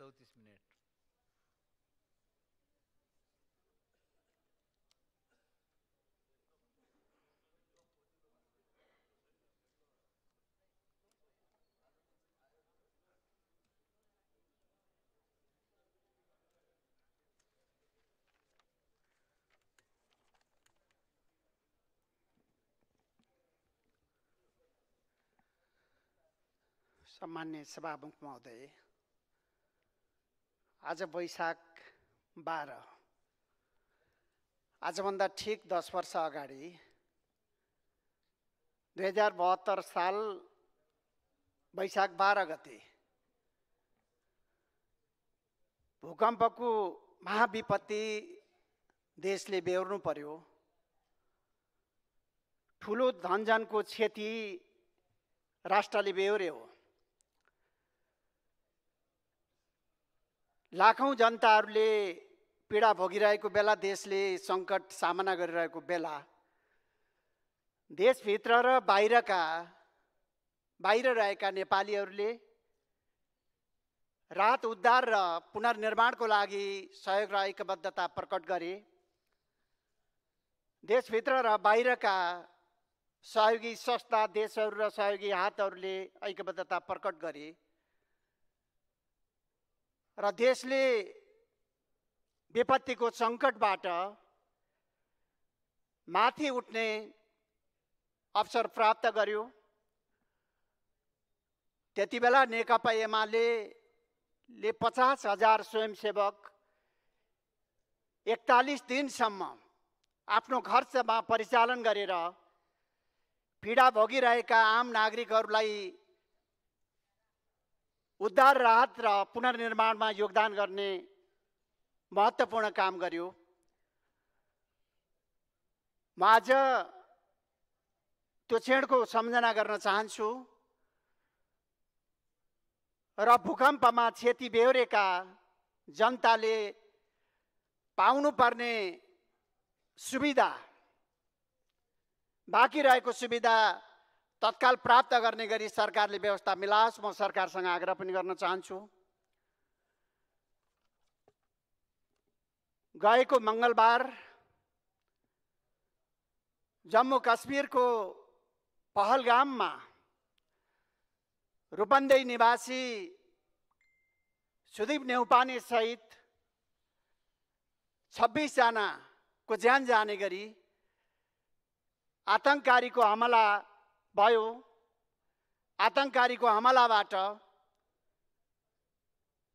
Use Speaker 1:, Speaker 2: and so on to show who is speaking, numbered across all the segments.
Speaker 1: 34 minute.
Speaker 2: सम्मान्य सभामुख महोदय, आज वैशाख 12, आजभन्दा ठिक 10 वर्ष अगाडि 2072 साल वैशाख 12 गते भूकम्पको महाविपत्ति देशले बेहोर्नु पर्यो। ठुलो धनजनको क्षति राष्ट्रले बेहोर्यो। लाखौं जनताहरूले पीडा भोगिरहेको बेला, देशले सङ्कट सामना गरिरहेको बेला, देशभित्र र बाहिर रहेका नेपालीहरूले राहत उद्धार र पुनर्निर्माणको लागि सहयोग र ऐक्यबद्धता प्रकट गरे। देशभित्र र बाहिरका सहयोगी संस्था, देशहरू र सहयोगी हातहरूले ऐक्यबद्धता प्रकट गरे र देशले विपत्तिको सङ्कटबाट माथि उठ्ने अवसर प्राप्त गर्यो। त्यति बेला नेकपा एमाले 50,000 स्वयंसेवक 41 दिनसम्म आफ्नो खर्चमा परिचालन गरेर पीडा भोगिरहेका आम नागरिकहरूलाई उद्धार, राहत र पुनर्निर्माणमा योगदान गर्ने महत्त्वपूर्ण काम गर्यो। म आज त्यो क्षणको सम्झना गर्न चाहन्छु र भूकम्पमा क्षति बेहोरेका जनताले पाउनुपर्ने सुविधा, बाँकी रहेको सुविधा तत्काल प्राप्त गर्ने गरी सरकारले व्यवस्था मिलाओस्। म सरकारसँग आग्रह पनि गर्न चाहन्छु। गएको मङ्गलबार जम्मू कश्मीरको पहलगाममा रूपन्देही निवासी सुदीप नेउपाने सहित 26 जनाको ज्यान जाने गरी आतंककारीको हमला भयो। आतंककारीको हमलाबाट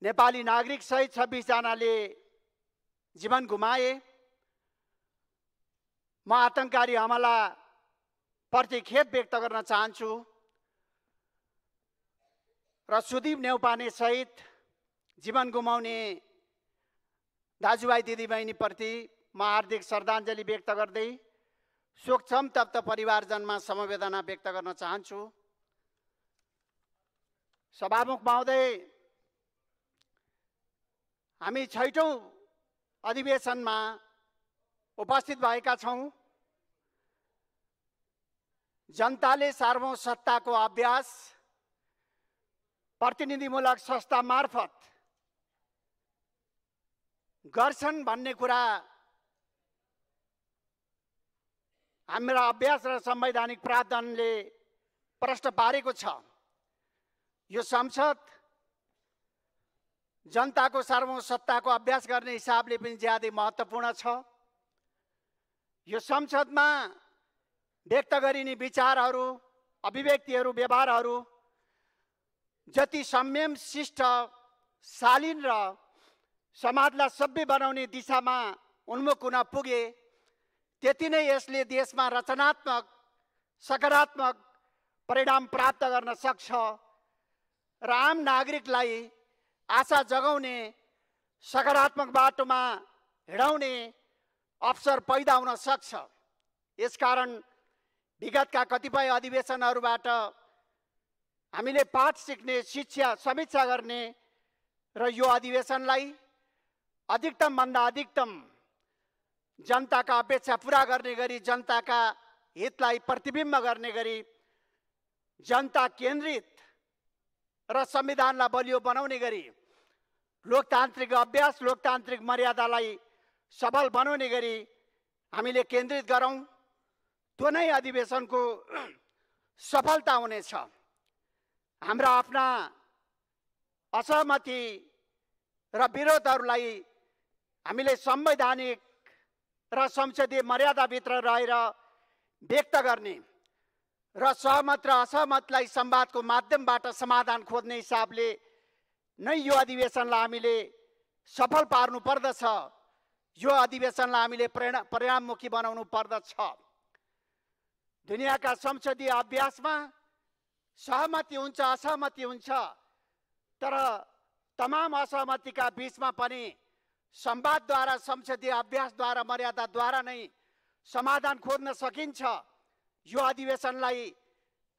Speaker 2: नेपाली नागरिक सहित 26 जनाले जीवन गुमाए। म आतंककारी हमला प्रति खेद व्यक्त गर्न चाहन्छु र सुदीप नेउपाने सहित जीवन गुमाउने दाजुभाइ दिदीबहिनीप्रति म हार्दिक श्रद्धाञ्जली व्यक्त गर्दै शोक संतप्त परिवारजनमा समवेदना व्यक्त गर्न चाहन्छु। सभामुख महोदय, हामी 6औं अधिवेशनमा उपस्थित भएका छौँ। जनताले सार्वभौम सत्ताको अभ्यास प्रतिनिधिमूलक संस्था मार्फत गर्छन् भन्ने कुरा हाम्रा अभ्यास र संवैधानिक प्रावधानले प्रश्न पारेको छ। यो संसद जनताको सार्वभौम सत्ताको अभ्यास गर्ने हिसाबले पनि ज्यादै महत्त्वपूर्ण छ। यो संसदमा व्यक्त गरिने विचारहरू, अभिव्यक्तिहरू, व्यवहारहरू जति संयम, शिष्ट, शालीन र समाजलाई सभ्य बनाउने दिशामा उन्मुख हुन पुगे, त्यति नै यसले देशमा रचनात्मक, सकारात्मक परिणाम प्राप्त गर्न सक्छ र आम नागरिकलाई आशा जगाउने, सकारात्मक बाटोमा हिँडाउने अवसर पैदा हुन सक्छ। यसकारण विगतका कतिपय अधिवेशनहरूबाट हामीले पाठ सिक्ने, शिक्षा समीक्षा गर्ने र यो अधिवेशनलाई अधिकतमभन्दा अधिकतम जनताका अपेक्षा पूरा गर्ने गरी, जनताका हितलाई प्रतिबिम्ब गर्ने गरी, जनता केन्द्रित र संविधानलाई बलियो बनाउने गरी लोकतान्त्रिक अभ्यास, लोकतान्त्रिक मर्यादालाई सबल बनाउने गरी हामीले केन्द्रित गरौँ। त्यो नै अधिवेशनको सफलता हुनेछ। हाम्रा आफ्ना असहमति र विरोधहरूलाई हामीले संवैधानिक र संसदीय मर्यादाभित्र रहेर व्यक्त गर्ने र सहमत र असहमतलाई संवादको माध्यमबाट समाधान खोज्ने हिसाबले नै यो अधिवेशनलाई हामीले सफल पार्नु पर्दछ। यो अधिवेशनलाई हामीले परिणाममुखी बनाउनु पर्दछ। दुनियाँका संसदीय अभ्यासमा सहमति हुन्छ, असहमति हुन्छ, तर तमाम असहमतिका बीचमा पनि संवादद्वारा, संसदीय अभ्यासद्वारा, मर्यादाद्वारा नै समाधान खोज्न सकिन्छ। यो अधिवेशनलाई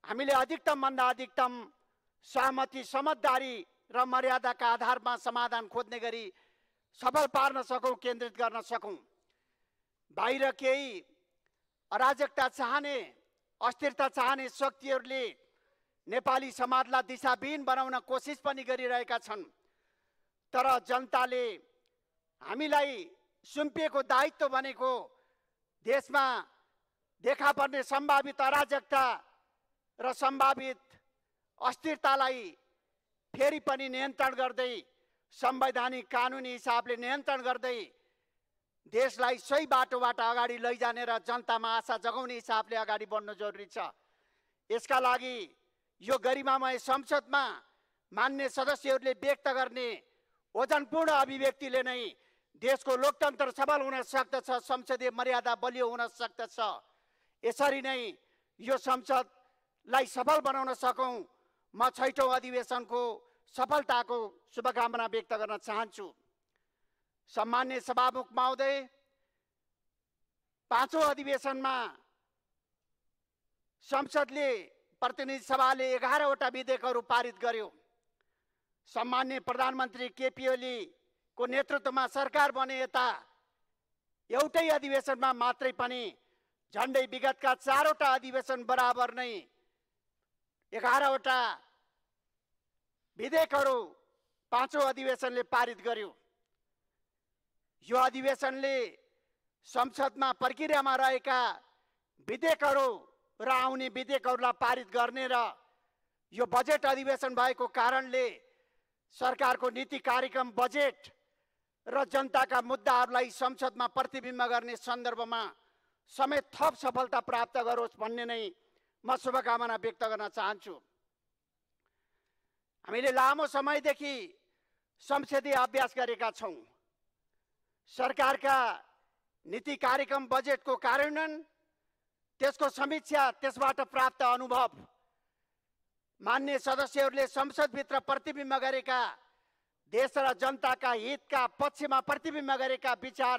Speaker 2: हामीले अधिकतमभन्दा अधिकतम सहमति, समझदारी र मर्यादाका आधारमा समाधान खोज्ने गरी सफल पार्न सकौँ, केन्द्रित गर्न सकौँ। बाहिर केही अराजकता चाहने, अस्थिरता चाहने शक्तिहरूले नेपाली समाजलाई दिशाविहीन बनाउन कोसिस पनि गरिरहेका छन्। तर जनताले हामीलाई सुम्पिएको दायित्व भनेको देशमा देखा पर्ने सम्भावित अराजकता र सम्भावित अस्थिरतालाई फेरि पनि नियन्त्रण गर्दै, संवैधानिक कानुनी हिसाबले नियन्त्रण गर्दै देशलाई सही बाटोबाट अगाडि लैजाने र जनतामा आशा जगाउने हिसाबले अगाडि बढ्नु जरुरी छ। यसका लागि यो गरिमामय संसदमा मान्य सदस्यहरूले व्यक्त गर्ने ओजनपूर्ण अभिव्यक्तिले नै देशको लोकतन्त्र सबल हुन सक्दछ, संसदीय मर्यादा बलियो हुन सक्दछ। यसरी नै यो संसदलाई सफल बनाउन सकौँ। म 6औं अधिवेशनको सफलताको शुभकामना व्यक्त गर्न चाहन्छु। सम्मान्य सभामुख महोदय, 5औं अधिवेशनमा संसदले, प्रतिनिधि सभाले 11वटा विधेयकहरू पारित गर्यो। सम्मान्य प्रधानमन्त्री केपी ओलीको नेतृत्वमा सरकार बने यता एउटै अधिवेशनमा मात्रै पनि झन्डै विगतका 4वटा अधिवेशन बराबर नै 11वटा विधेयकहरू 5औं अधिवेशनले पारित गर्यो। यो अधिवेशनले संसदमा प्रक्रियामा रहेका विधेयकहरू र आउने विधेयकहरूलाई पारित गर्ने र यो बजेट अधिवेशन भएको कारणले सरकारको नीति कार्यक्रम, बजेट र जनताका मुद्दाहरूलाई संसदमा प्रतिबिम्ब गर्ने सन्दर्भमा समेत थप सफलता प्राप्त गरोस् भन्ने नै म शुभकामना व्यक्त गर्न चाहन्छु। हामीले लामो समयदेखि संसदीय अभ्यास गरेका छौँ। सरकारका नीति कार्यक्रम, बजेटको कार्यान्वयन, त्यसको समीक्षा, त्यसबाट प्राप्त अनुभव, मान्य सदस्यहरूले संसदभित्र प्रतिबिम्ब गरेका, देश र जनताका हितका पक्षमा प्रतिबिम्ब गरेका विचार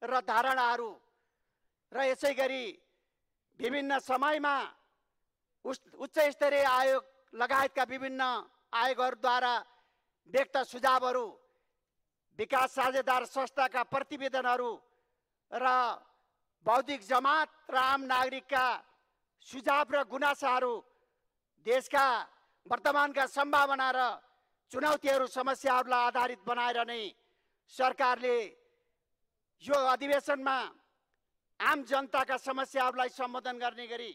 Speaker 2: र धारणाहरू र यसै गरी विभिन्न समयमा उच्च स्तरीय आयोग लगायतका विभिन्न आयोगहरूद्वारा व्यक्त सुझावहरू, विकास साझेदार संस्थाका प्रतिवेदनहरू र बौद्धिक जमात र आम नागरिकका सुझाव र गुनासाहरू, देशका वर्तमानका सम्भावना र चुनौतीहरू, समस्याहरूलाई आधारित बनाएर नै सरकारले यो अधिवेशनमा आम जनताका समस्याहरूलाई सम्बोधन गर्ने गरी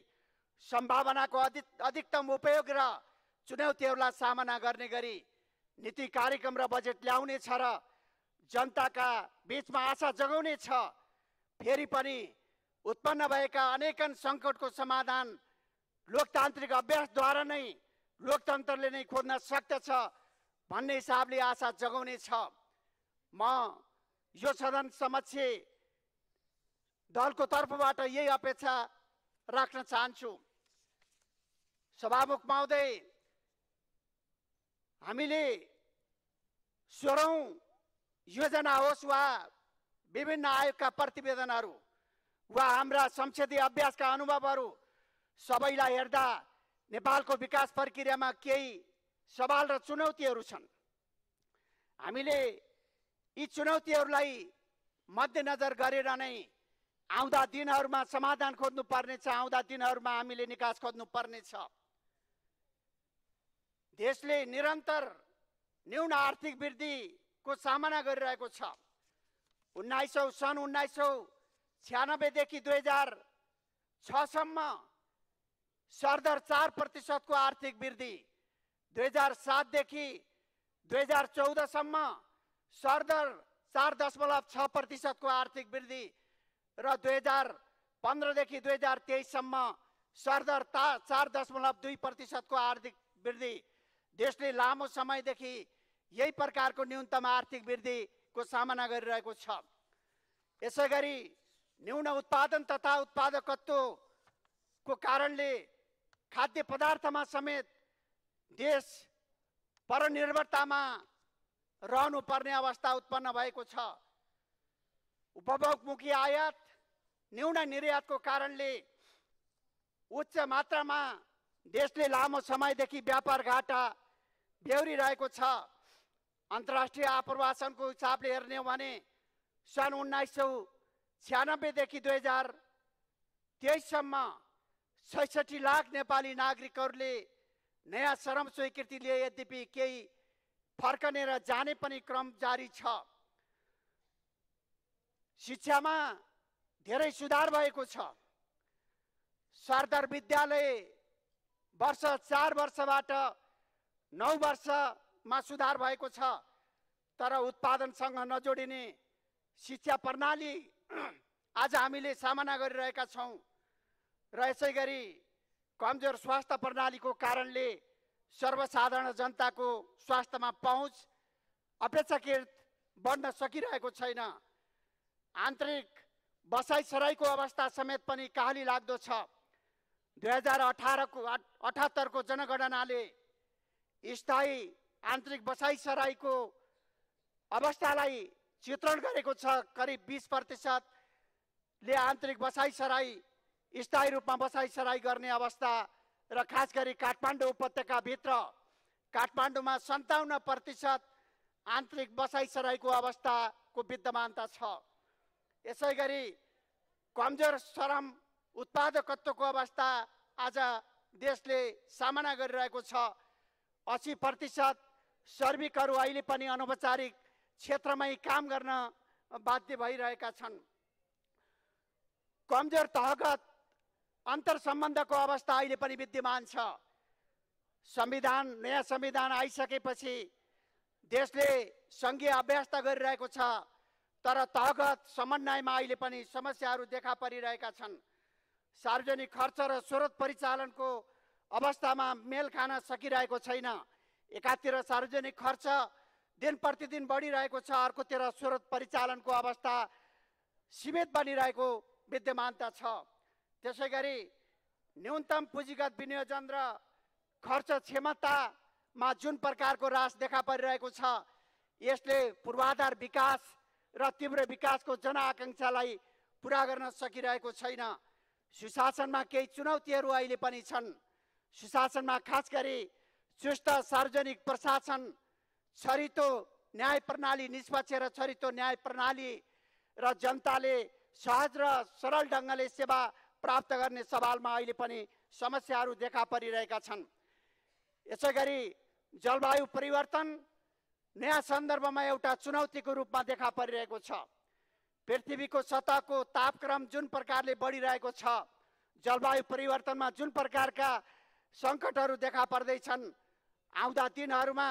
Speaker 2: सम्भावनाको अधिकतम उपयोग र चुनौतीहरूलाई सामना गर्ने गरी नीति कार्यक्रम र बजेट ल्याउने छ र जनताका बीचमा आशा जगाउने छ। फेरि पनि उत्पन्न भएका अनेकन सङ्कटको समाधान लोकतान्त्रिक अभ्यासद्वारा नै, लोकतन्त्रले नै खोज्न सक्दछ भन्ने हिसाबले आशा जगाउने छ। म यो सदन समक्ष दलको तर्फबाट यही अपेक्षा राख्न चाहन्छु। सभामुख महोदय, हामीले 16औं योजना होस् वा विभिन्न आयोगका प्रतिवेदनहरू वा हाम्रा संसदीय अभ्यासका अनुभवहरू, सबैलाई हेर्दा नेपालको विकास प्रक्रियामा केही सवाल र चुनौतीहरू छन्। हामीले यी चुनौतीहरूलाई मध्यनजर गरेर नै आउँदा दिनहरूमा समाधान खोज्नु पर्नेछ, आउँदा दिनहरूमा हामीले निकास खोज्नु पर्नेछ। देशले निरन्तर न्यून आर्थिक वृद्धिको सामना गरिरहेको छ। सन् 1996 देखि 2006 सम्म सरदर 4% आर्थिक वृद्धि, 2007 देखि 2014 सम्म सरदर 4.6% आर्थिक वृद्धि र 2015 देखि 2023 सम्म सरदर 4.2% आर्थिक वृद्धि। देशले लामो समयदेखि यही प्रकारको न्यूनतम आर्थिक वृद्धिको सामना गरिरहेको छ। यसैगरी न्यून उत्पादन तथा उत्पादकत्वको कारणले खाद्य पदार्थमा समेत देश परनिर्भरतामा रहनुपर्ने अवस्था उत्पन्न भएको छ। उपभोगमुखी आयात, न्यून निर्यातको कारणले उच्च मात्रामा देशले लामो समयदेखि व्यापार घाटा बेहोरिरहेको छ। अन्तर्राष्ट्रिय आप्रवासनको हिसाबले हेर्ने हो भने सन् 1996 देखि 2023 सम्म 66 लाख नेपाली नागरिकहरूले नयाँ श्रम स्वीकृति लिए, यद्यपि केही फर्कने र जाने पनि क्रम जारी छ। शिक्षामा धेरै सुधार भएको छ। सरदर विद्यालय वर्ष 4 वर्षबाट 9 वर्षमा सुधार भएको छ। तर उत्पादनसँग नजोडिने शिक्षा प्रणाली आज हामीले सामना गरिरहेका छौँ र यसैगरी कमजोर स्वास्थ्य प्रणालीको कारणले सर्वसाधारण जनताको स्वास्थ्यमा पहुँच अपेक्षाकृत बढ्न सकिरहेको छैन। आन्तरिक बसाइसराईको अवस्था समेत पनि काहली लाग्दो छ। 2078 को जनगणनाले स्थायी आन्तरिक बसाइसराईको अवस्थालाई चित्रण गरेको छ। करिब 20% ले आन्तरिक बसाइसराई स्थायी रूपमा बसाइसराई गर्ने अवस्था र खास गरी काठमाडौँ उपत्यकाभित्र काठमाडौँमा 57% आन्तरिक बसाइसराईको अवस्थाको विद्यमानता छ। यसैगरी कमजोर श्रम उत्पादकत्वको अवस्था आज देशले सामना गरिरहेको छ। 80% श्रमिकहरू अहिले पनि अनौपचारिक क्षेत्रमै काम गर्न बाध्य भइरहेका छन्। कमजोर तहगत अन्तर सम्बन्धको अवस्था अहिले पनि विद्यमान छ। नयाँ संविधान आइसकेपछि देशले सङ्घीय अभ्यास गरिरहेको छ, तर तहगत समन्वयमा अहिले पनि समस्याहरू देखा परिरहेका छन्। सार्वजनिक खर्च र स्रोत परिचालनको अवस्थामा मेल खान सकिरहेको छैन। एकातिर सार्वजनिक खर्च दिन प्रतिदिन बढिरहेको छ, अर्कोतिर स्रोत परिचालनको अवस्था सीमित बनिरहेको विद्यमानता छ। त्यसैगरी न्यूनतम पुँजीगत विनियोजन र खर्च क्षमतामा जुन प्रकारको ह्रास देखा परिरहेको छ, यसले पूर्वाधार विकास र तीव्र विकासको जनआकांक्षालाई पुरा गर्न सकिरहेको छैन। सुशासनमा केही चुनौतीहरू अहिले पनि छन्। सुशासनमा खास गरी चुस्त सार्वजनिक प्रशासन, छरितो न्याय प्रणाली, निष्पक्ष र छरितो न्याय प्रणाली र जनताले सहज र सरल ढङ्गले सेवा प्राप्त गर्ने सवालमा अहिले पनि समस्याहरू देखा परिरहेका छन्। यसैगरी जलवायु परिवर्तन नयाँ सन्दर्भमा एउटा चुनौतीको रूपमा देखा परिरहेको छ। पृथ्वीको सतहको तापक्रम जुन प्रकारले बढिरहेको छ, जलवायु परिवर्तनमा जुन प्रकारका सङ्कटहरू देखा पर्दैछन्, आउँदा दिनहरूमा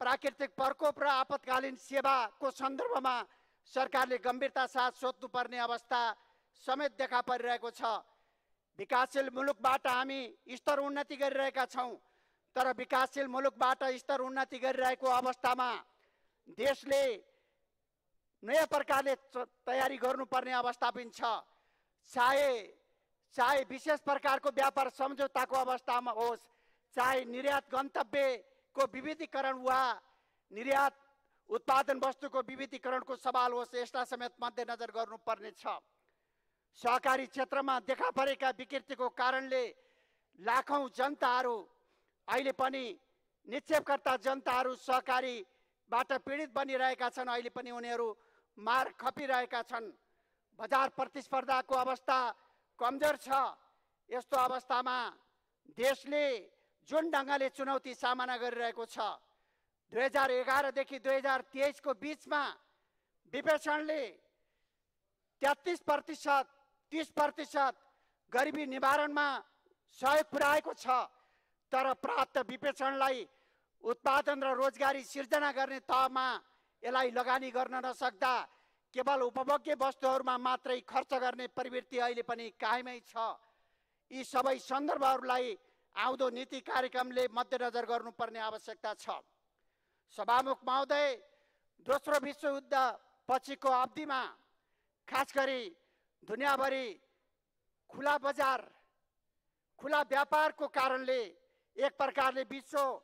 Speaker 2: प्राकृतिक प्रकोप र आपतकालीन सेवाको सन्दर्भमा सरकारले गम्भीरता साथ सोच्नुपर्ने अवस्था समेत देखा परिरहेको छ। विकासशील मुलुकबाट हामी स्तर उन्नति गरिरहेका छौँ, तर विकासशील मुलुकबाट स्तर उन्नति गरिरहेको अवस्थामा देशले नयाँ प्रकारले तयारी गर्नुपर्ने अवस्था पनि छ। चाहे विशेष प्रकारको व्यापार सम्झौताको अवस्थामा होस्, चाहे निर्यात गन्तव्यको विविधीकरण वा निर्यात उत्पादन वस्तुको विविधीकरणको सवाल होस्, यसलाई समेत मध्यनजर गर्नुपर्ने छ। सहकारी क्षेत्रमा देखा परेका विकृतिको कारणले लाखौं जनताहरू अहिले पनि निक्षेपकर्ता जनताहरू सहकारीबाट पीडित बनिरहेका छन्। अहिले पनि उनीहरू मार खपिरहेका छन्। बजार प्रतिस्पर्धाको अवस्था कमजोर छ। यस्तो अवस्थामा देशले जुन ढङ्गले चुनौती सामना गरिरहेको छ, 2011 देखि 2023 को बीचमा विपेचनले 33%, 30% गरिबी निवारणमा सहयोग पुर्याएको छ। तर प्राप्त विपेचनलाई उत्पादन र रोजगारी सिर्जना गर्ने तहमा यसलाई लगानी गर्न नसक्दा केवल उपभोग्य वस्तुहरूमा मात्रै खर्च गर्ने प्रवृत्ति अहिले पनि कायमै छ। यी सबै सन्दर्भहरूलाई आउँदो नीति कार्यक्रमले मध्यनजर गर्नुपर्ने आवश्यकता छ। सभामुख महोदय, दोस्रो विश्वयुद्ध पछिको अवधिमा खास गरी दुनियाँभरि खुला बजार, खुला व्यापारको कारणले एक प्रकारले विश्व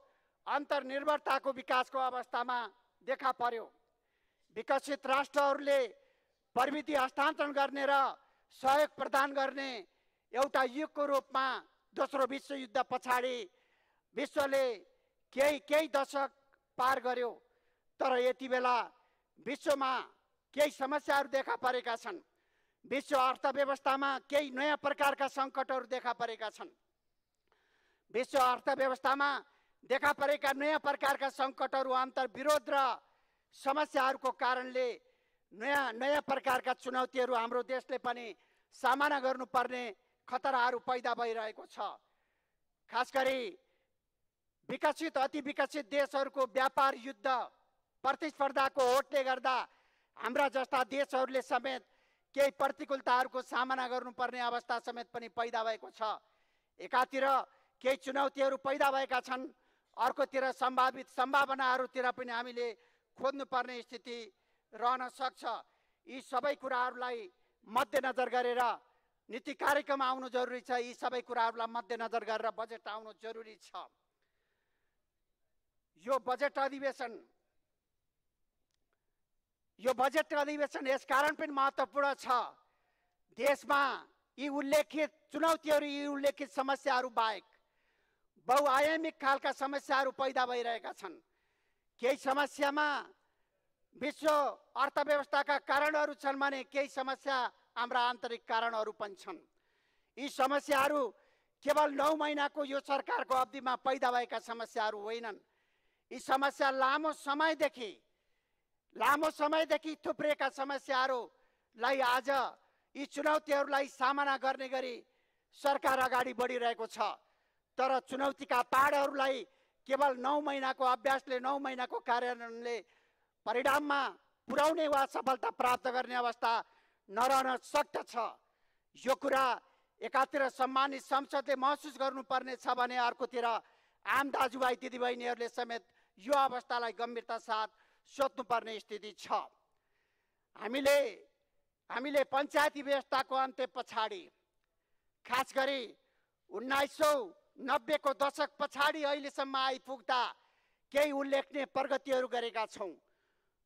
Speaker 2: अन्तर्निर्भरताको विकासको अवस्थामा देखा पर्यो। विकसित राष्ट्रहरूले प्रविधि हस्तान्तरण गर्ने र सहयोग प्रदान गर्ने एउटा युगको रूपमा दोस्रो विश्वयुद्ध पछाडि विश्वले केही दशक पार गर्यो। तर यति बेला विश्वमा केही समस्याहरू देखा परेका छन्। विश्व अर्थव्यवस्थामा केही नयाँ प्रकारका सङ्कटहरू देखा परेका छन्। विश्व अर्थव्यवस्थामा देखा परेका नयाँ प्रकारका सङ्कटहरू, अन्तर्विरोध र समस्याहरूको कारणले नयाँ प्रकारका चुनौतीहरू हाम्रो देशले पनि सामना गर्नुपर्ने खतराहरू पैदा भइरहेको छ। खास गरी विकसित, अति विकसित देशहरूको व्यापार युद्ध प्रतिस्पर्धाको होडले गर्दा हाम्रा जस्ता देशहरूले समेत केही प्रतिकूलताहरूको सामना गर्नुपर्ने अवस्था समेत पनि पैदा भएको छ। एकातिर केही चुनौतीहरू पैदा भएका छन्, अर्कोतिर सम्भावित सम्भावनाहरूतिर पनि हामीले खोज्नुपर्ने स्थिति रहन सक्छ। यी सबै कुराहरूलाई मध्यनजर गरेर नीति कार्यक्रम आउनु जरुरी छ। यी सबै कुराहरूलाई मध्यनजर गरेर बजेट आउनु जरुरी छ। यो बजेट अधिवेशन यस कारण पनि महत्त्वपूर्ण छ। देशमा यी उल्लेखित चुनौतीहरू, यी उल्लेखित समस्याहरू बाहेक बहुआयामिक खालका समस्याहरू पैदा भइरहेका छन्। केही समस्यामा विश्व अर्थव्यवस्थाका कारणहरू छन् भने केही समस्या हाम्रा आन्तरिक कारणहरू पनि छन्। यी समस्याहरू केवल 9 महिनाको यो सरकारको अवधिमा पैदा भएका समस्याहरू होइनन्। यी समस्या लामो समयदेखि थुप्रिएका समस्याहरूलाई आज यी चुनौतीहरूलाई सामना गर्ने गरी सरकार अगाडि बढिरहेको छ। तर चुनौतीका पहाडहरूलाई केवल 9 महिनाको अभ्यासले, 9 महिनाको कार्यान्वयनले परिणाममा पुर्याउने वा सफलता प्राप्त गर्ने अवस्था नरहन सक्दछ। यो कुरा एकातिर सम्मानित संसदले महसुस गर्नुपर्ने छ भने अर्कोतिर आम दाजुभाइ दिदीबहिनीहरूले समेत यो अवस्थालाई गम्भीरता साथ सोध्नुपर्ने स्थिति छ। हामीले पञ्चायती व्यवस्थाको अन्त्य पछाडि, खास गरी 1990 को दशक पछाडि अहिलेसम्म आइपुग्दा केही उल्लेखनीय प्रगतिहरू गरेका छौँ।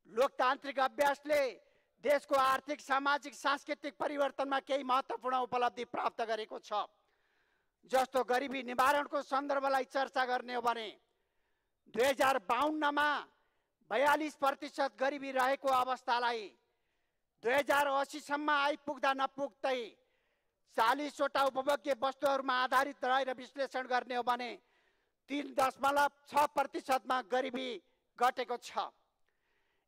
Speaker 2: लोकतान्त्रिक अभ्यासले देशको आर्थिक, सामाजिक, सांस्कृतिक परिवर्तनमा केही महत्त्वपूर्ण उपलब्धि प्राप्त गरेको छ। जस्तो गरिबी निवारणको सन्दर्भलाई चर्चा गर्ने हो भने 2052 मा 42% गरिबी रहेको अवस्थालाई 2080 सम्म आइपुग्दा नपुग्दै 40 वटा उपभोग्य वस्तुहरूमा आधारित रहेर विश्लेषण गर्ने हो भने 3.6% मा गरिबी घटेको छ।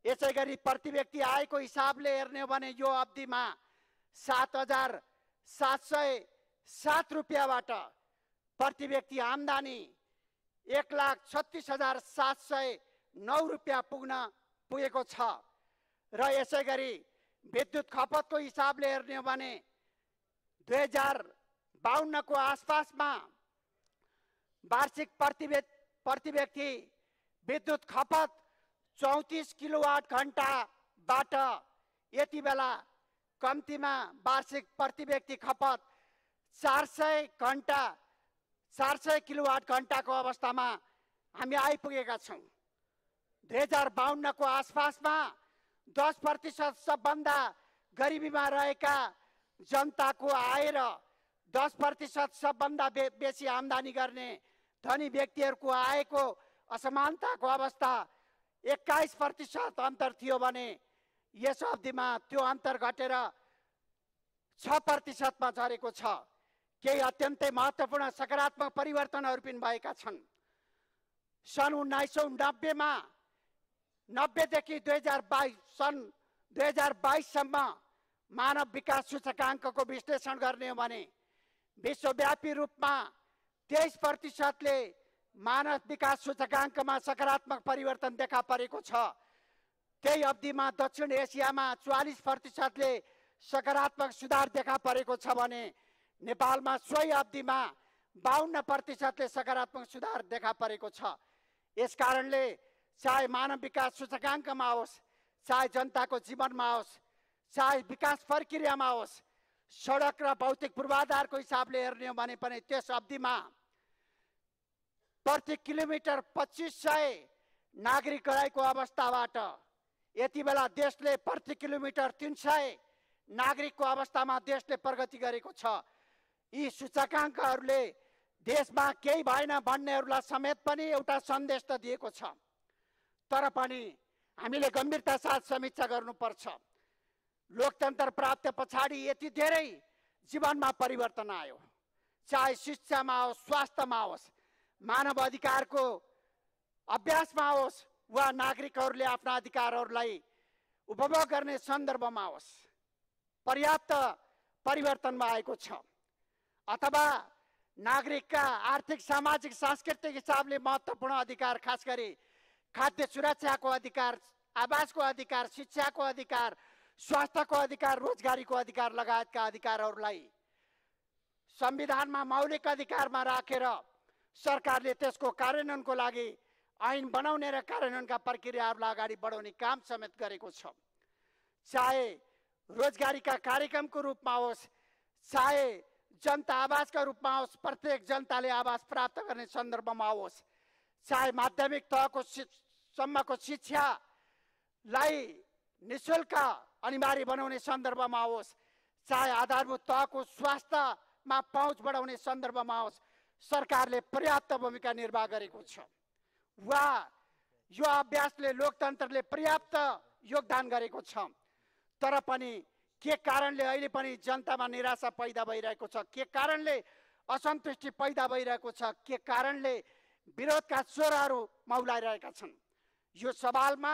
Speaker 2: यसै गरी प्रति व्यक्ति आयको हिसाबले हेर्ने हो भने यो अवधिमा 7,707 रुपियाँबाट प्रति व्यक्ति आम्दानी 1,36,709 रुपियाँ पुगेको छ। र यसै गरी विद्युत खपतको हिसाबले हेर्ने हो भने 2052 को आसपासमा वार्षिक प्रति व्यक्ति विद्युत खपत 34 किलोवाट घण्टाबाट यति बेला कम्तीमा वार्षिक प्रति व्यक्ति खपत 400 किलोवाट घण्टाको अवस्थामा हामी आइपुगेका छौँ। 2052 को आसपासमा 10% सबभन्दा गरिबीमा रहेका जनताको आय र 10% सबभन्दा बेसी आम्दानी गर्ने धनी व्यक्तिहरूको आयको असमानताको अवस्था 21% अन्तर थियो भने यस अवधिमा त्यो अन्तर घटेर 6% मा झरेको छ। केही अत्यन्तै महत्त्वपूर्ण सकारात्मक परिवर्तनहरू पनि भएका छन्। सन् 1990 मा 90देखि 2022 सन् 2022सम्म मानव विकास सूचकाङ्कको विश्लेषण गर्ने हो भने विश्वव्यापी रूपमा 23%ले मानव विकास सूचकाङ्कमा सकारात्मक परिवर्तन देखा परेको छ। त्यही अवधिमा दक्षिण एसियामा 44%ले सकारात्मक सुधार देखा परेको छ भने नेपालमा सोही अवधिमा 52%ले सकारात्मक सुधार देखा परेको छ। यसकारणले चाहे मानव विकास सूचकाङ्कमा होस्, चाहे जनताको जीवनमा होस्, चाहे विकास प्रक्रियामा होस्, सडक र भौतिक पूर्वाधारको हिसाबले हेर्ने हो भने पनि त्यस अवधिमा प्रति किलोमिटर 2500 नागरिक रहेको अवस्थाबाट यति बेला देशले प्रति किलोमिटर 300 नागरिकको अवस्थामा देशले प्रगति गरेको छ। यी सूचकाङ्कहरूले देशमा केही भएन भन्नेहरूलाई समेत पनि एउटा सन्देश त दिएको छ। तर पनि हामीले गम्भीरता साथ समीक्षा गर्नुपर्छ। लोकतन्त्र प्राप्त पछाडि यति धेरै जीवनमा परिवर्तन आयो, चाहे शिक्षामा होस्, स्वास्थ्यमा होस्, मानव अधिकारको अभ्यासमा होस् वा नागरिकहरूले आफ्ना अधिकारहरूलाई उपभोग गर्ने सन्दर्भमा होस्, पर्याप्त परिवर्तन आएको छ। अथवा नागरिकका आर्थिक, सामाजिक, सांस्कृतिक हिसाबले महत्त्वपूर्ण अधिकार, खास गरी खाद्य सुरक्षाको अधिकार, आवासको अधिकार, शिक्षाको अधिकार, स्वास्थ्यको अधिकार, रोजगारीको अधिकार लगायतका अधिकारहरूलाई संविधानमा मौलिक अधिकारमा राखेर सरकारले त्यसको कार्यान्वयनको लागि ऐन बनाउने र कार्यान्वयनका प्रक्रियाहरूलाई अगाडि बढाउने काम समेत गरेको छ। चाहे रोजगारीका कार्यक्रमको रूपमा होस्, चाहे जनता आवासका रूपमा होस्, प्रत्येक जनताले आवास प्राप्त गर्ने सन्दर्भमा होस्, चाहे माध्यमिक तहको सम्मको शिक्षालाई निःशुल्क अनिवार्य बनाउने सन्दर्भमा होस्, चाहे आधारभूत तहको स्वास्थ्यमा पहुँच बढाउने सन्दर्भमा होस्, सरकारले पर्याप्त भूमिका निर्वाह गरेको छ। वा यो अभ्यासले, लोकतन्त्रले पर्याप्त योगदान गरेको छ। तर पनि के कारणले अहिले पनि जनतामा निराशा पैदा भइरहेको छ, के कारणले असन्तुष्टि पैदा भइरहेको छ, के कारणले विरोधका स्वरहरू मौलाइरहेका छन्, यो सवालमा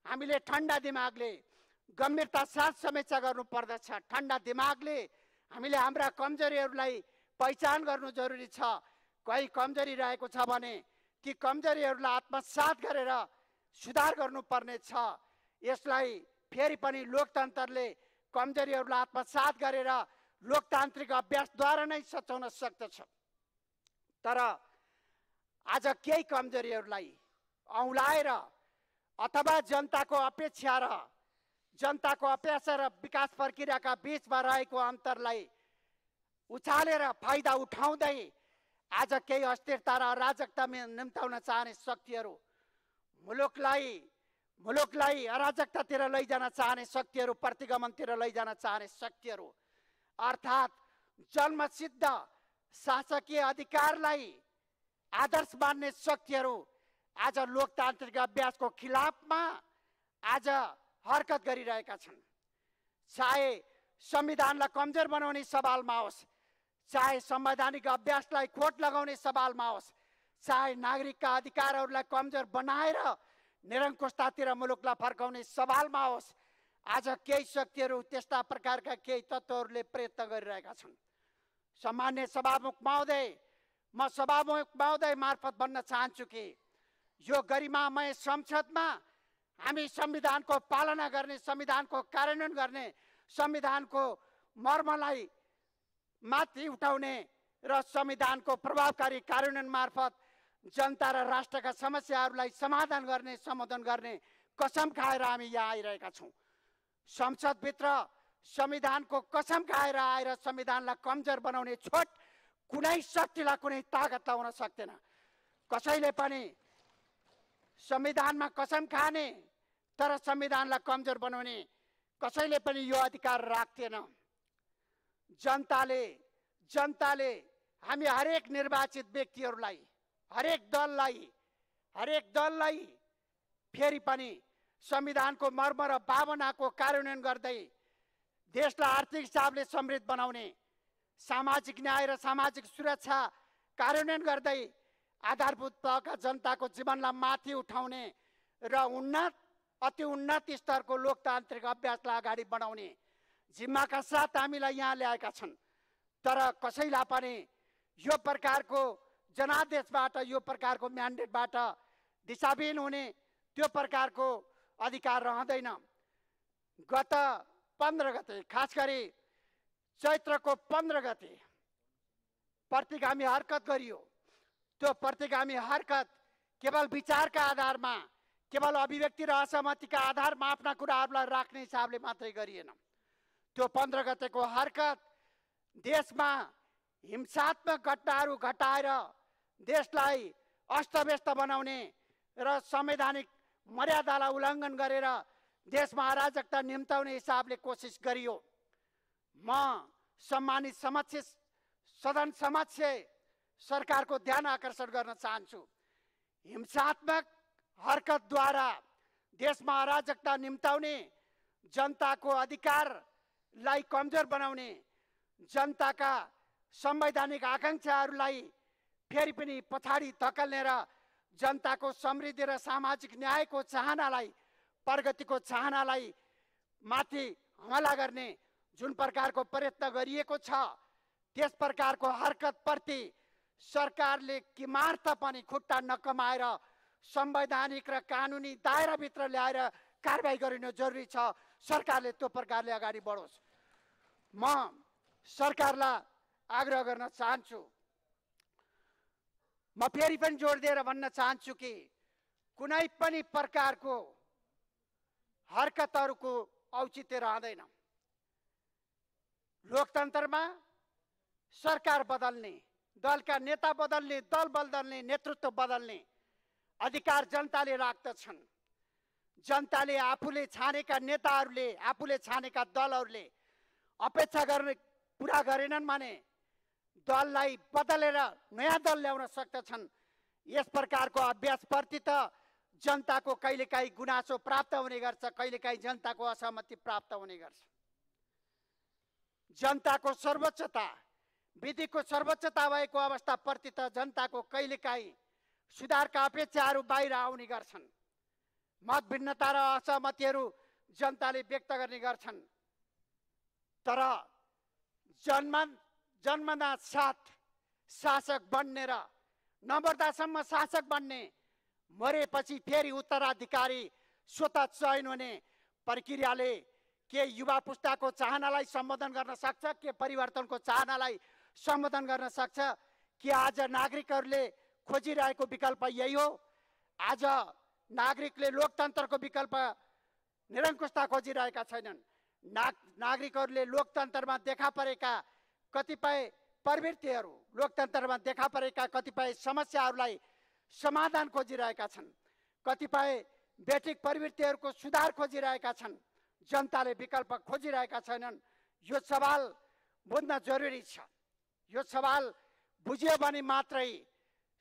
Speaker 2: हामीले ठन्डा दिमागले गम्भीरता साथ समीक्षा गर्नुपर्दछ। ठन्डा दिमागले हामीले हाम्रा कमजोरीहरूलाई पहिचान गर्नु जरुरी छ। कहीँ कमजोरी रहेको छ भने ती कमजोरीहरूलाई आत्मसात गरेर सुधार गर्नुपर्ने छ। यसलाई फेरि पनि लोकतन्त्रले कमजोरीहरूलाई आत्मसात गरेर लोकतान्त्रिक अभ्यासद्वारा नै सच्याउन सक्दछ। तर आज केही कमजोरीहरूलाई औँलाएर अथवा जनताको अपेक्षा र विकास प्रक्रियाका बीचमा रहेको अन्तरलाई उछालेर फाइदा उठाउँदै आज केही अस्थिरता र अराजकता निम्ताउन चाहने शक्तिहरू, मुलुकलाई अराजकतातिर लैजान चाहने शक्तिहरू, प्रतिगमनतिर लैजान चाहने शक्तिहरू, अर्थात् जन्मसिद्ध शासकीय अधिकारलाई आदर्श मान्ने शक्तिहरू आज लोकतान्त्रिक अभ्यासको खिलाफमा आज हरकत गरिरहेका छन्। चाहे संविधानलाई कमजोर बनाउने सवालमा होस्, चाहे संवैधानिक अभ्यासलाई खोट लगाउने सवालमा होस्, चाहे नागरिकका अधिकारहरूलाई कमजोर बनाएर निरङ्कुशतातिर मुलुकलाई फर्काउने सवालमा होस्, आज केही शक्तिहरू, त्यस्ता प्रकारका केही तत्त्वहरूले प्रयत्न गरिरहेका छन्। सामान्य सभामुख महोदय, म सभामुख महोदय मार्फत भन्न चाहन्छु कि यो गरिमामय संसदमा हामी संविधानको पालना गर्ने, संविधानको कार्यान्वयन गर्ने, संविधानको मर्मलाई माथि उठाउने र संविधानको प्रभावकारी कार्यान्वयन मार्फत जनता र राष्ट्रका समस्याहरूलाई समाधान गर्ने, सम्बोधन गर्ने कसम खाएर हामी यहाँ आइरहेका छौँ। संसदभित्र संविधानको कसम खाएर आएर संविधानलाई कमजोर बनाउने छोट कुनै शक्तिलाई, कुनै ताकतलाई हुन सक्दैन। कसैले पनि संविधानमा कसम खाने तर संविधानलाई कमजोर बनाउने कसैले पनि यो अधिकार राख्दैन। जनताले हामी हरेक निर्वाचित व्यक्तिहरूलाई, हरेक दललाई फेरि पनि संविधानको मर्म र भावनाको कार्यान्वयन गर्दै देशलाई आर्थिक हिसाबले समृद्ध बनाउने, सामाजिक न्याय र सामाजिक सुरक्षा कार्यान्वयन गर्दै आधारभूत तहका जनताको जीवनलाई माथि उठाउने र उन्नत अति उन्नत स्तरको लोकतान्त्रिक अभ्यासलाई अगाडि बढाउने जिम्माका साथ हामीलाई यहाँ ल्याएका छन्। तर कसैलाई पनि यो प्रकारको जनादेशबाट, यो प्रकारको म्यान्डेटबाट दिशाहीन हुने त्यो प्रकारको अधिकार रहँदैन। गत 15 गते, खास गरी चैत्रको 15 गते प्रतिगामी हरकत गरियो। त्यो प्रतिगामी हरकत केवल विचारका आधारमा, केवल अभिव्यक्ति र असहमतिका आधारमा आफ्ना कुराहरूलाई राख्ने हिसाबले मात्रै गरिएन। त्यो 15 गतेको हरकत देशमा हिंसात्मक घटनाहरू घटाएर देशलाई अस्तव्यस्त बनाउने र संवैधानिक मर्यादालाई उल्लङ्घन गरेर देशमा अराजकता निम्ताउने हिसाबले कोसिस गरियो। म सम्मानित सदन समक्ष सरकारको ध्यान आकर्षण गर्न चाहन्छु। हिंसात्मक हरकतद्वारा देशमा अराजकता निम्ताउने, जनताको अधिकारलाई कमजोर बनाउने, जनताका संवैधानिक आकांक्षाहरूलाई फेरि पनि पछाडि धकेल्ने र जनताको समृद्धि र सामाजिक न्यायको चाहनालाई, प्रगतिको चाहनालाई माथि हमला गर्ने जुन प्रकारको प्रयत्न गरिएको छ, त्यस प्रकारको हरकतप्रति सरकारले किमार्थ पनि खुट्टा नकमाएर संवैधानिक र कानुनी दायराभित्र ल्याएर कारबाही गरिनु जरुरी छ। सरकारले त्यो प्रकारले अगाडि बढोस्। म सरकारलाई आग्रह गर्न चाहन्छु, म फेरि पनि जोड दिएर भन्न चाहन्छु कि कुनै पनि प्रकारको हरकतहरूको औचित्य रहँदैन। लोकतन्त्रमा सरकार बदल्ने, दलका नेता बदल्ने, दल बदल्ने, नेतृत्व बदल्ने अधिकार जनताले राख्दछन्। जनताले आफूले छानेका नेताहरूले, आफूले छानेका दलहरूले अपेक्षा गर्ने पुरा गरेनन् भने दललाई बदलेर नयाँ दल ल्याउन सक्दछन्। यस प्रकारको अभ्यासप्रति त जनताको कहिलेकाहीँ गुनासो प्राप्त हुने गर्छ, कहिलेकाहीँ जनताको असहमति प्राप्त हुने गर्छ। जनताको सर्वोच्चता, विधिको सर्वोच्चता भएको अवस्थाप्रति त जनताको कहिलेकाहीँ सुधारका अपेक्षाहरू बाहिर आउने गर्छन्। मत भिन्नता र असहमतिहरू जनताले व्यक्त गर्ने गर्छन्। तर जन्मदा साथ शासक बन्ने र नमर्दासम्म शासक बन्ने, मरेपछि फेरि उत्तराधिकारी स्वतः चयन हुने प्रक्रियाले के युवा पुस्ताको चाहनालाई सम्बोधन गर्न सक्छ? के परिवर्तनको चाहनालाई सम्बोधन गर्न सक्छ? कि आज नागरिकहरूले खोजिरहेको विकल्प यही हो? आज नागरिकले लोकतन्त्रको विकल्प निरङ्कुशता खोजिरहेका छैनन्। नागरिकहरूले लोकतन्त्रमा देखा परेका कतिपय प्रवृत्तिहरू, लोकतन्त्रमा देखा परेका कतिपय समस्याहरूलाई समाधान खोजिरहेका छन्। कतिपय बेठिक प्रवृत्तिहरूको सुधार खोजिरहेका छन्। जनताले विकल्प खोजिरहेका छैनन्। यो सवाल बुझ्न जरुरी छ। यो सवाल बुझियो भने मात्रै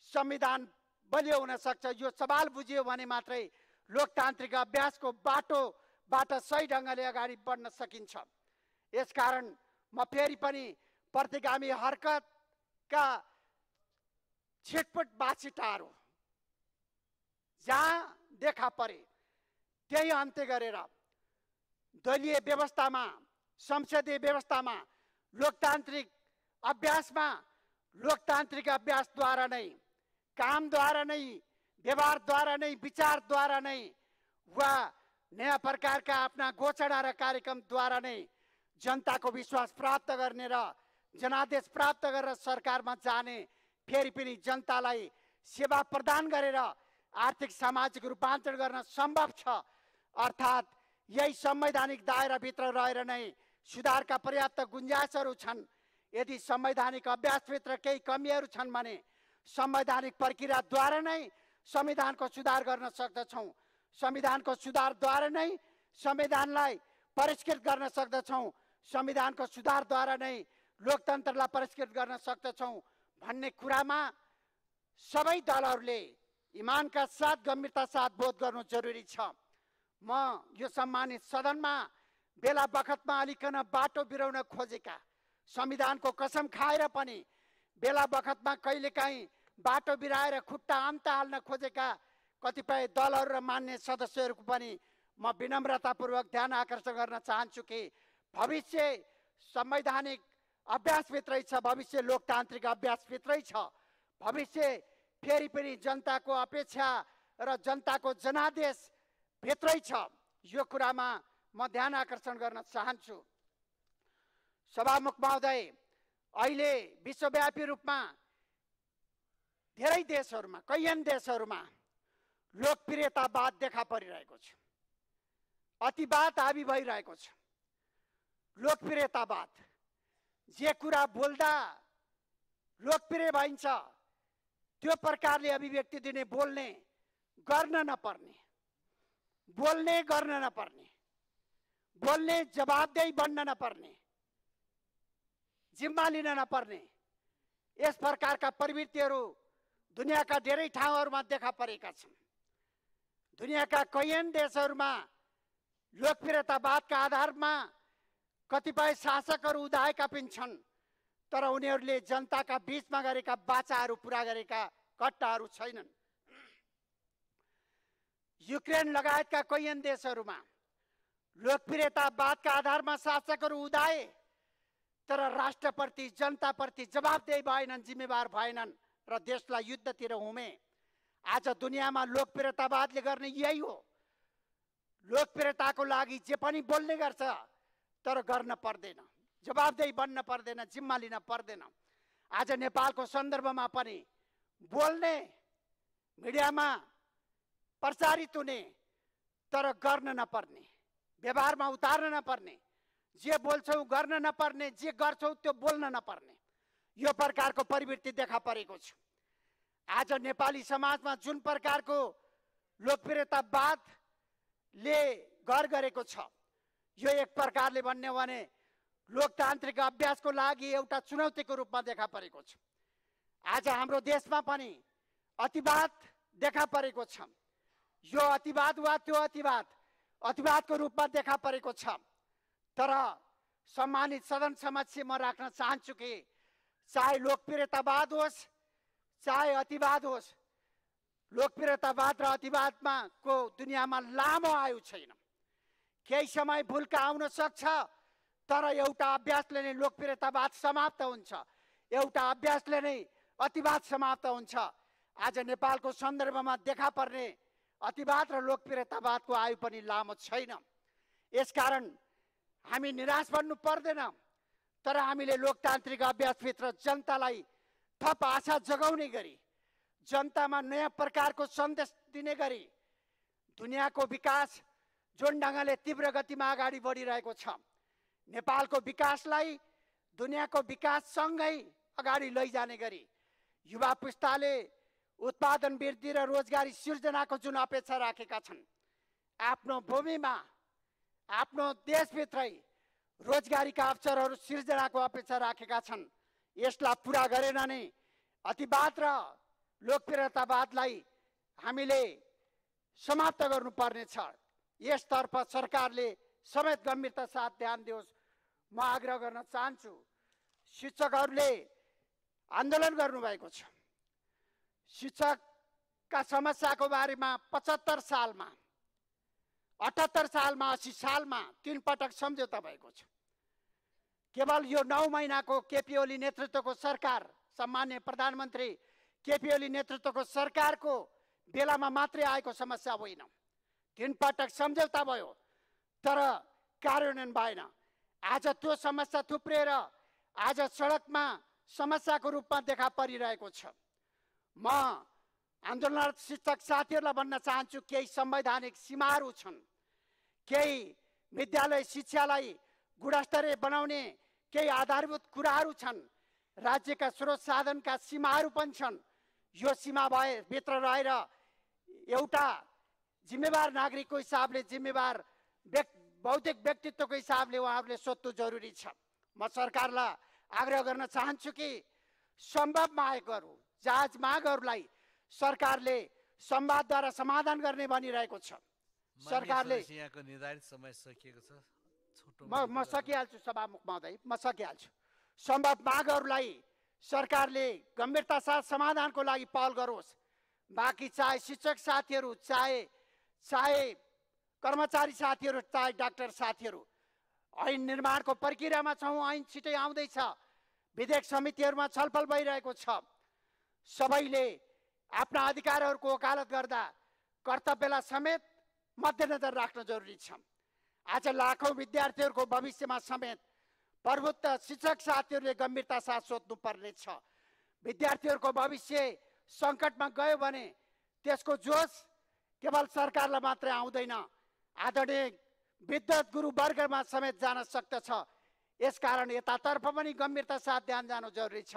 Speaker 2: संविधान बलियो हुन सक्छ। यो सवाल बुझियो भने मात्रै लोकतान्त्रिक अभ्यासको बाटोबाट सही ढङ्गले अगाडि बढ्न सकिन्छ। यसकारण म फेरि पनि प्रतिगामी हरकतका छिटपुट बाछिटाहरू जहाँ देखा परे त्यही अन्त्य गरेर दलीय व्यवस्थामा, संसदीय व्यवस्थामा, लोकतान्त्रिक अभ्यासमा, लोकतान्त्रिक अभ्यासद्वारा नै, कामद्वारा नै, व्यवहारद्वारा नै, विचारद्वारा नै वा नयाँ प्रकारका आफ्ना घोषणा र कार्यक्रमद्वारा नै जनताको विश्वास प्राप्त गर्ने र जनादेश प्राप्त गरेर सरकारमा जाने, फेरि पनि जनतालाई सेवा प्रदान गरेर आर्थिक सामाजिक रूपान्तरण गर्न सम्भव छ। अर्थात् यही संवैधानिक दायराभित्र रहेर नै सुधारका पर्याप्त गुन्जाइसहरू छन्। यदि संवैधानिक अभ्यासभित्र केही कमीहरू छन् भने संवैधानिक प्रक्रियाद्वारा नै संविधानको सुधार गर्न सक्दछौँ। संविधानको सुधारद्वारा नै संविधानलाई परिष्कृत गर्न सक्दछौँ। संविधानको सुधारद्वारा नै लोकतन्त्रलाई परिष्कृत गर्न सक्दछौँ भन्ने कुरामा सबै दलहरूले इमानका साथ, गम्भीरता साथ बोध गर्नु जरुरी छ। म यो सम्मानित सदनमा बेला बखतमा अलिकन बाटो बिराउन खोजेका, संविधानको कसम खाएर पनि बेला बखतमा कहिलेकाहीँ बाटो बिराएर खुट्टा आम्ता हाल्न खोजेका कतिपय दलहरू र मान्य सदस्यहरूको पनि म विनम्रतापूर्वक ध्यान आकर्षण गर्न चाहन्छु कि भविष्य संवैधानिक अभ्यासभित्रै छ, भविष्य लोकतान्त्रिक अभ्यासभित्रै छ, भविष्य फेरि पनि जनताको अपेक्षा र जनताको जनादेश भित्रै छ। यो कुरामा म ध्यान आकर्षण गर्न चाहन्छु। सभामुख महोदय, अहिले विश्वव्यापी रूपमा धेरै देशहरूमा, कैयन देशहरूमा लोकप्रियतावाद देखा परिरहेको छ, अतिवाद हाबी भइरहेको छ। लोकप्रियतावाद, जे कुरा बोल्दा लोकप्रिय भइन्छ त्यो प्रकारले अभिव्यक्ति दिने, बोल्ने, गर्न नपर्ने, बोल्ने गर्न नपर्ने, बोल्ने जवाबदेही बन्न नपर्ने, जिम्मा लिन नपर्ने, यस प्रकारका प्रवृत्तिहरू दुनियाँका धेरै ठाउँहरूमा देखा परेका छन्। दुनियाँका कैयन देशहरूमा लोकप्रियतावादका आधारमा कतिपय शासकहरू उदाएका पनि छन्, तर उनीहरूले जनताका बीचमा गरेका वाचाहरू पुरा गरेका घटनाहरू छैनन्। युक्रेन लगायतका कैयन देशहरूमा लोकप्रियतावादका आधारमा शासकहरू उदाए, तर राष्ट्रप्रति, जनताप्रति जवाबदेही भएनन्, जिम्मेवार भएनन् र देशलाई युद्धतिर हुमे। आज दुनियाँमा लोकप्रियतावादले गर्ने यही हो। लोकप्रियताको लागि जे पनि बोल्ने गर्छ, तर गर्न पर्दैन, जवाबदेही बन्न पर्दैन, जिम्मा लिन पर्दैन। आज नेपालको सन्दर्भमा पनि बोल्ने, मिडियामा प्रचारित हुने, तर गर्न नपर्ने, व्यवहारमा उतार्न नपर्ने, जे बोल्छौ गर्न नपर्ने, जे गर्छौ त्यो बोल्न नपर्ने, यो प्रकारको प्रवृत्ति देखा परेको छ। आज नेपाली समाजमा जुन प्रकारको लोकप्रियतावादले घर गरेको छ, यो एक प्रकारले भन्ने हो भने लोकतान्त्रिक अभ्यासको लागि एउटा चुनौतीको रूपमा देखा परेको छ। आज हाम्रो देशमा पनि अतिवाद देखा परेको छ। यो अतिवाद वा त्यो अतिवाद, अतिवादको रूपमा देखा परेको छ। तर सम्मानित सदन समक्ष म राख्न चाहन्छु कि चाहे लोकप्रियतावाद होस्, चाहे अतिवाद होस्, लोकप्रियतावाद र अतिवादमा को दुनियाँमा लामो आयु छैन। केही समय भुल्का आउन सक्छ, तर एउटा अभ्यासले नै लोकप्रियतावाद समाप्त हुन्छ, एउटा अभ्यासले नै अतिवाद समाप्त हुन्छ। आज नेपालको सन्दर्भमा देखा पर्ने अतिवाद र लोकप्रियतावादको आयु पनि लामो छैन। यसकारण हामी निराश बन्नु पर्दैन, तर हामीले लोकतान्त्रिक अभ्यासभित्र जनतालाई थप आशा जगाउने गरी, जनतामा नयाँ प्रकारको सन्देश दिने गरी दुनियाँको विकास जुन ढङ्गले तीव्र गतिमा अगाडि बढिरहेको छ, नेपालको विकासलाई दुनियाँको विकाससँगै अगाडि लैजाने गरी युवा पुस्ताले उत्पादन वृद्धि र रोजगारी सिर्जनाको जुन अपेक्षा राखेका छन्, आफ्नो भूमिमा, आफ्नो देशभित्रै रोजगारीका अवसरहरू सिर्जनाको अपेक्षा राखेका छन्, यसलाई पुरा गरेन नै अतिवाद र लोकप्रियतावादलाई हामीले समाप्त गर्नुपर्ने छ। यसतर्फ सरकारले समेत गम्भीरता साथ ध्यान दियोस्, म आग्रह गर्न चाहन्छु। शिक्षकहरूले आन्दोलन गर्नुभएको छ। शिक्षकका समस्याको बारेमा 75 सालमा, 78 सालमा, 80 सालमा 3 पटक सम्झौता भएको छ। केवल यो 9 महिनाको केपी ओली नेतृत्वको सरकार, सम्माननीय प्रधानमन्त्री केपी ओली नेतृत्वको सरकारको बेलामा मात्रै आएको समस्या होइन। 3 पटक सम्झौता भयो, तर कार्यान्वयन भएन। आज त्यो समस्या थुप्रिएर आज सडकमा समस्याको रूपमा देखा परिरहेको छ। म आन्दोलनरत शिक्षक साथीहरूलाई भन्न चाहन्छु, केही संवैधानिक सीमाहरू छन्, केही विद्यालय शिक्षालाई गुणस्तरीय बनाउने केही आधारभूत कुराहरू छन्, राज्यका स्रोत साधनका सीमाहरू पनि छन्। यो सीमा भए भित्र रहेर एउटा जिम्मेवार नागरिकको हिसाबले, जिम्मेवार बौद्धिक व्यक्तित्वको हिसाबले उहाँहरूले सोध्नु जरुरी छ। म सरकारलाई आग्रह गर्न चाहन्छु कि सम्भव मागहरू, जायज मागहरूलाई सरकारले संवादद्वारा समाधान गर्ने भनिरहेको छ। सरकारले
Speaker 1: यहाँको निर्धारित समय सकिएको छ,
Speaker 2: म सकिहाल्छु सभामुख महोदय, म सकिहाल्छु। सम्भव मागहरूलाई सरकारले गम्भीरता साथ समाधानको लागि पहल गरोस्। बाँकी चाहे शिक्षक साथीहरू, चाहे कर्मचारी साथीहरू चाहे डाक्टर साथीहरू ऐन निर्माणको प्रक्रियामा छौँ। ऐन छिटै आउँदैछ, विधेयक समितिहरूमा छलफल भइरहेको छ। सबैले आफ्ना अधिकारहरूको वकालत गर्दा कर्तव्यलाई समेत मध्यनजर राख्न जरुरी छ। आज लाखौं विद्यार्थीहरूको भविष्यमा समेत प्रभुत्व शिक्षक साथीहरूले गम्भीरता साथ सोध्नुपर्ने छ। विद्यार्थीहरूको भविष्य सङ्कटमा गयो भने त्यसको जोस केवल सरकारलाई मात्रै आउँदैन, आदरणीय विद्वत गुरुवर्गमा समेत जान सक्दछ। यसकारण यतातर्फ पनि गम्भीरता साथ ध्यान जानु जरुरी छ।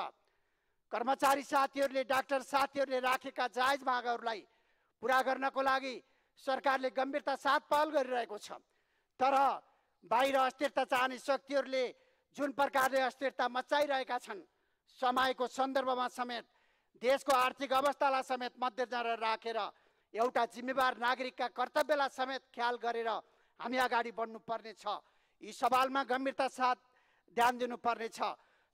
Speaker 2: कर्मचारी साथीहरूले डाक्टर साथीहरूले राखेका जायज मागहरूलाई पुरा गर्नको लागि सरकारले गम्भीरता साथ पहल गरिरहेको छ। तर बाहिर अस्थिरता चाहने शक्तिहरूले जुन प्रकारले अस्थिरता मचाइरहेका छन्, समयको सन्दर्भमा समेत देशको आर्थिक अवस्थालाई समेत मध्यनजर राखेर एउटा जिम्मेवार नागरिकका कर्तव्यलाई समेत ख्याल गरेर हामी अगाडि बढ्नुपर्ने छ। यी सवालमा गम्भीरता साथ ध्यान दिनुपर्ने छ।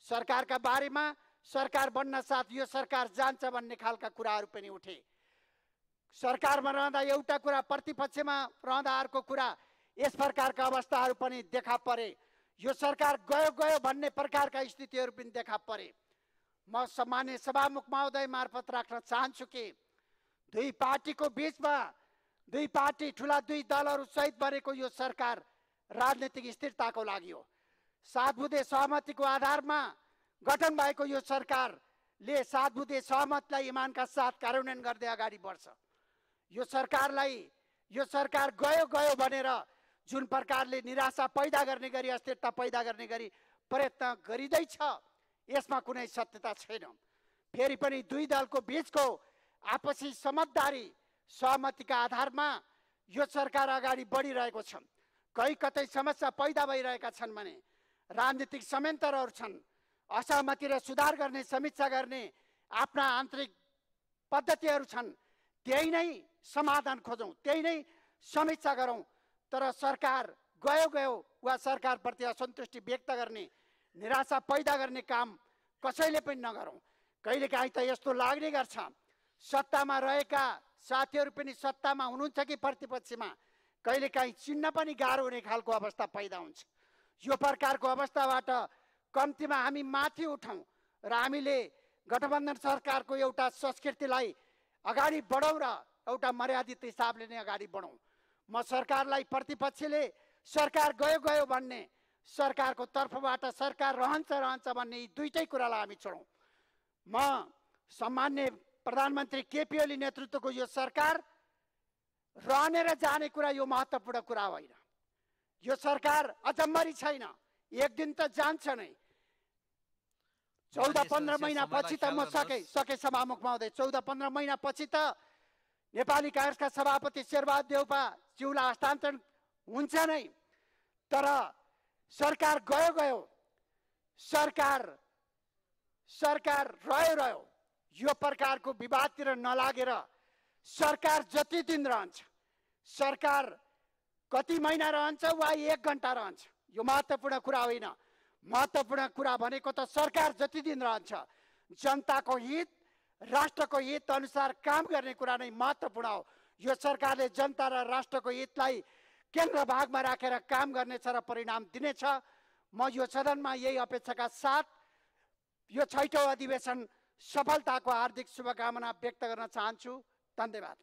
Speaker 2: सरकारका बारेमा सरकार बन्न साथ यो सरकार जान्छ भन्ने खालका कुराहरू पनि उठे। सरकारमा रहँदा एउटा कुरा, प्रतिपक्षमा रहँदा अर्को कुरा, यस प्रकारका अवस्थाहरू पनि देखा परे। यो सरकार गयो गयो भन्ने प्रकारका स्थितिहरू पनि देखा परे। म सम्माननीय सभामुख महोदय मार्फत राख्न चाहन्छु कि दुई पार्टीको बीचमा, दुई पार्टी ठुला दुई दलहरू सहित बनेको यो सरकार राजनीतिक स्थिरताको लागि हो। सात बुँदे सहमतिको आधारमा गठन भएको यो सरकारले सात बुँदे सहमतिलाई इमानका साथ कार्यान्वयन गर्दै अगाडि बढ्छ। यो सरकार गयो गयो भनेर जुन प्रकारले निराशा पैदा गर्ने गरी, अस्थिरता पैदा गर्ने गरी प्रयत्न गरिँदैछ, यसमा कुनै सत्यता छैन। फेरि पनि दुई दलको बीचको आपसी समझदारी सहमतिका आधारमा यो सरकार अगाडि बढिरहेको छ। कहीँ कतै समस्या पैदा भइरहेका छन् भने राजनीतिक संयन्त्रहरू छन्, असहमति र सुधार गर्ने, समीक्षा गर्ने आफ्ना आन्तरिक पद्धतिहरू छन्। त्यही नै समाधान खोजौँ, त्यही नै समीक्षा गरौँ। तर सरकार गयो गयो वा सरकारप्रति असन्तुष्टि व्यक्त गर्ने, निराशा पैदा गर्ने काम कसैले पनि नगरौँ। कहिलेकाहीँ त यस्तो लाग्ने गर्छ सत्तामा रहेका साथीहरू पनि सत्तामा हुनुहुन्छ कि प्रतिपक्षमा, कहिलेकाहीँ चिन्न पनि गाह्रो हुने खालको अवस्था पैदा हुन्छ। यो प्रकारको अवस्थाबाट कम्तीमा हामी माथि उठौँ र हामीले गठबन्धन सरकारको एउटा संस्कृतिलाई अगाडि बढौँ र एउटा मर्यादित हिसाबले नै अगाडि बढौँ। म सरकारलाई, प्रतिपक्षले सरकार गयो गयो भन्ने, सरकारको तर्फबाट सरकार रहन्छ भन्ने यी दुईटै कुरालाई हामी छोडौँ। म सम्माननीय प्रधानमन्त्री केपी ओली नेतृत्वको यो सरकार रहने र जाने कुरा यो महत्त्वपूर्ण कुरा होइन। यो सरकार अजम्मरी छैन, एक दिन त जान्छ नै। 14-15 महिना पछि त म सके सभामुख महोदय, 14-15 महिना पछि त नेपाली कांग्रेसका सभापति शेरबहादुर देउपा ज्यूलाई हस्तान्तरण हुन्छ नै। तर सरकार गयो गयो, सरकार रह्यो यो प्रकारको विवादतिर नलागेर सरकार जति दिन रहन्छ, सरकार कति महिना रहन्छ वा 1 घण्टा रहन्छ, यो महत्त्वपूर्ण कुरा होइन। महत्त्वपूर्ण कुरा भनेको त सरकार जति दिन रहन्छ, जनताको हित, राष्ट्रको हित अनुसार काम गर्ने कुरा नै महत्त्वपूर्ण हो। यो सरकारले जनता र राष्ट्रको हितलाई केन्द्र भागमा राखेर काम गर्नेछ र परिणाम दिनेछ। म यो सदनमा यही अपेक्षाका साथ यो 6औं अधिवेशन सफलताको हार्दिक शुभकामना व्यक्त गर्न चाहन्छु। धन्यवाद।